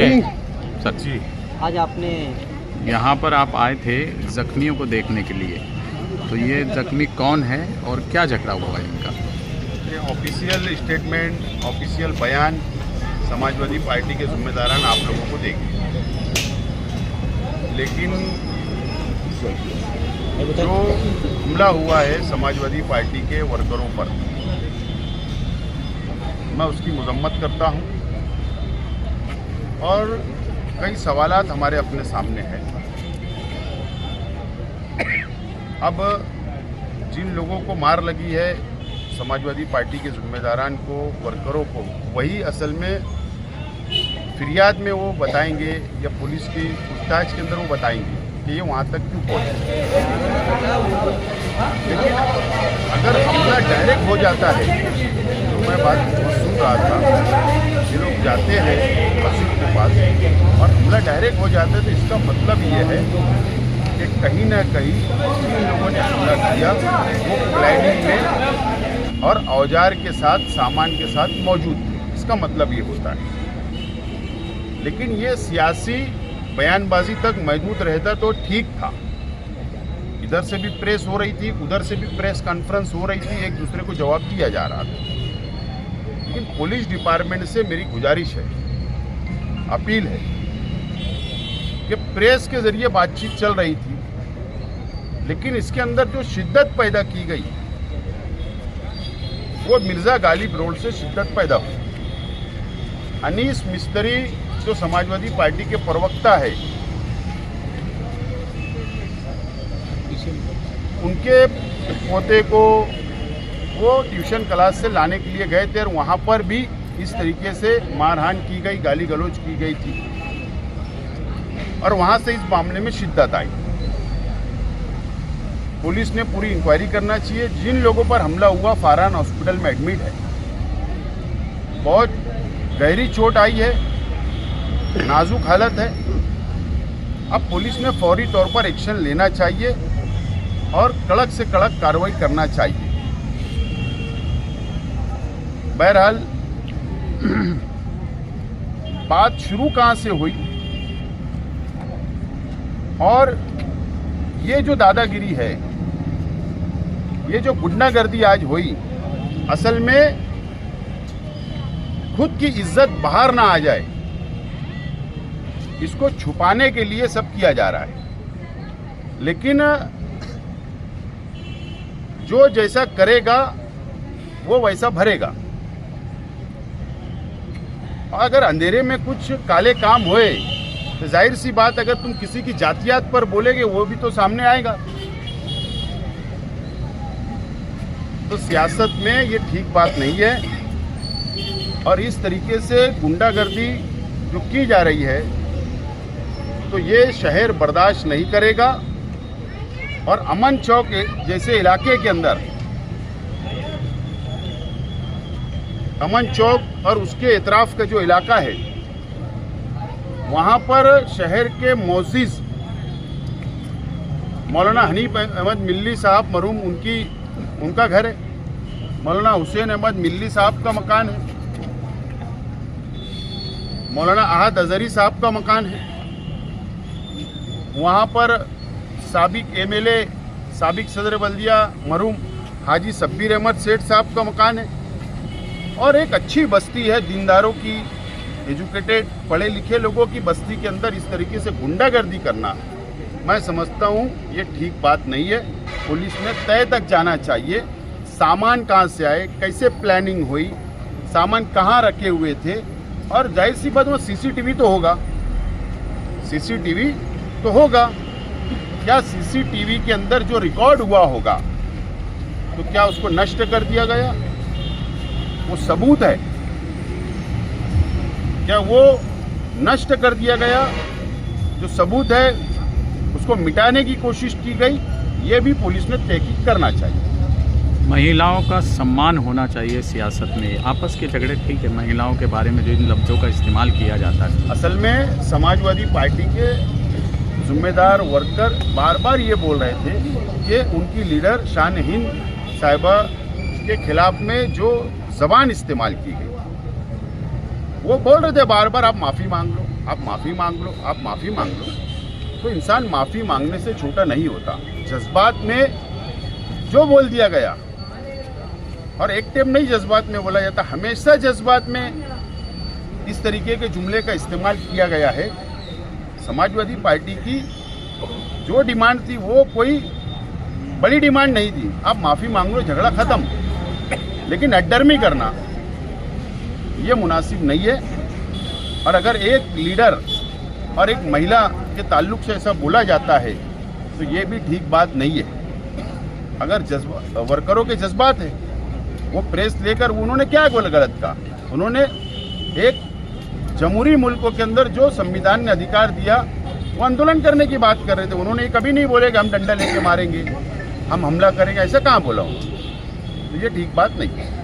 Sir जी, आज आपने यहाँ पर आप आए थे जख्मियों को देखने के लिए, तो ये जख्मी कौन है और क्या झगड़ा हुआ है इनका? ये ऑफिशियल स्टेटमेंट, ऑफिशियल बयान समाजवादी पार्टी के जिम्मेदारान आप लोगों को देंगे, लेकिन जो हमला हुआ है समाजवादी पार्टी के वर्करों पर, मैं उसकी मजम्मत करता हूं और कई सवालात हमारे अपने सामने हैं। अब जिन लोगों को मार लगी है समाजवादी पार्टी के जिम्मेदारान को, वर्करों को, वही असल में फिरियाद में वो बताएंगे या पुलिस की पूछताछ के अंदर वो बताएंगे कि ये वहाँ तक क्यों पहुँचे। लेकिन अगर हमला डायरेक्ट हो जाता है, तो मैं बात सुन रहा था, ये लोग जाते हैं मस्जिद के पास और हमला डायरेक्ट हो जाता है, तो इसका मतलब ये है कि कहीं ना कहीं जिन लोगों ने हमला किया वो प्लानिंग में और औजार के साथ, सामान के साथ मौजूद थे। इसका मतलब ये होता है। लेकिन ये सियासी बयानबाजी तक महदूद रहता तो ठीक था। इधर से भी प्रेस हो रही थी, उधर से भी प्रेस कॉन्फ्रेंस हो रही थी, एक दूसरे को जवाब दिया जा रहा था। लेकिन पुलिस डिपार्टमेंट से मेरी गुजारिश है, अपील है कि प्रेस के जरिए बातचीत चल रही थी, लेकिन इसके अंदर जो शिद्दत पैदा की गई वो मिर्जा गालिब रोड से शिद्दत पैदा हुई। अनीस मिस्त्री जो समाजवादी पार्टी के प्रवक्ता है, उनके पोते को वो ट्यूशन क्लास से लाने के लिए गए थे और वहाँ पर भी इस तरीके से मारहान की गई, गाली गलौज की गई थी और वहाँ से इस मामले में शिद्दत आई। पुलिस ने पूरी इंक्वायरी करना चाहिए। जिन लोगों पर हमला हुआ फरहान हॉस्पिटल में एडमिट है, बहुत गहरी चोट आई है, नाजुक हालत है। अब पुलिस ने फौरी तौर पर एक्शन लेना चाहिए और कड़क से कड़क कार्रवाई करना चाहिए। बहरहाल बात शुरू कहाँ से हुई और ये जो दादागिरी है, ये जो गुंडागर्दी आज हुई, असल में खुद की इज्जत बाहर ना आ जाए, इसको छुपाने के लिए सब किया जा रहा है। लेकिन जो जैसा करेगा वो वैसा भरेगा। अगर अंधेरे में कुछ काले काम हुए तो जाहिर सी बात, अगर तुम किसी की जातियात पर बोलेगे वो भी तो सामने आएगा। तो सियासत में ये ठीक बात नहीं है और इस तरीके से गुंडागर्दी जो की जा रही है, तो ये शहर बर्दाश्त नहीं करेगा। और अमन चौक जैसे इलाके के अंदर, अमन चौक और उसके इतराफ का जो इलाका है, वहाँ पर शहर के मोअज़्ज़िज़ मौलाना हनीफ अहमद मिल्ली साहब मरहूम, उनका घर है। मौलाना हुसैन अहमद मिल्ली साहब का मकान है। मौलाना अहद अज़हरी साहब का मकान है। वहाँ पर साबिक एमएलए, साबिक सदर बल्दिया मरहूम हाजी शब्बीर अहमद सेठ साहब का मकान है। और एक अच्छी बस्ती है, दीनदारों की, एजुकेटेड, पढ़े लिखे लोगों की बस्ती के अंदर इस तरीके से गुंडागर्दी करना, मैं समझता हूँ ये ठीक बात नहीं है। पुलिस ने तय तक जाना चाहिए, सामान कहाँ से आए, कैसे प्लानिंग हुई, सामान कहाँ रखे हुए थे। और जाहिर सी बात, वो सीसीटीवी तो होगा, सीसीटीवी तो होगा। क्या सीसीटीवी के अंदर जो रिकॉर्ड हुआ होगा, तो क्या उसको नष्ट कर दिया गया? वो सबूत है, क्या वो नष्ट कर दिया गया? जो सबूत है उसको मिटाने की कोशिश की गई, ये भी पुलिस ने तहकीक करना चाहिए। महिलाओं का सम्मान होना चाहिए सियासत में। आपस के झगड़े ठीक है, महिलाओं के बारे में जो इन लफ्ज़ों का इस्तेमाल किया जाता है, असल में समाजवादी पार्टी के जिम्मेदार वर्कर बार बार ये बोल रहे थे कि उनकी लीडर शान हिंद साहिबा के खिलाफ में जो ज़बान इस्तेमाल की गई, वो बोल रहे थे बार बार आप माफ़ी मांग लो, आप माफ़ी मांग लो, आप माफ़ी मांग लो। तो इंसान माफ़ी मांगने से छोटा नहीं होता। जज्बात में जो बोल दिया गया, और एक टाइम नहीं जज्बात में बोला जाता, हमेशा जज्बात में इस तरीके के जुमले का इस्तेमाल किया गया है। समाजवादी पार्टी की जो डिमांड थी वो कोई बड़ी डिमांड नहीं थी, आप माफ़ी मांग लो, झगड़ा ख़त्म। लेकिन अड्डरमी करना ये मुनासिब नहीं है। और अगर एक लीडर और एक महिला के ताल्लुक से ऐसा बोला जाता है तो ये भी ठीक बात नहीं है। अगर वर्करों के जज्बात है, वो प्रेस लेकर उन्होंने क्या गलत कहा? उन्होंने एक जमहूरी मुल्कों के अंदर जो संविधान ने अधिकार दिया वो आंदोलन करने की बात कर रहे थे। उन्होंने कभी नहीं बोले कि हम डंडा लेके मारेंगे, हम हमला करेंगे, ऐसा कहाँ बोला उन्होंने? तो ये ठीक बात नहीं है।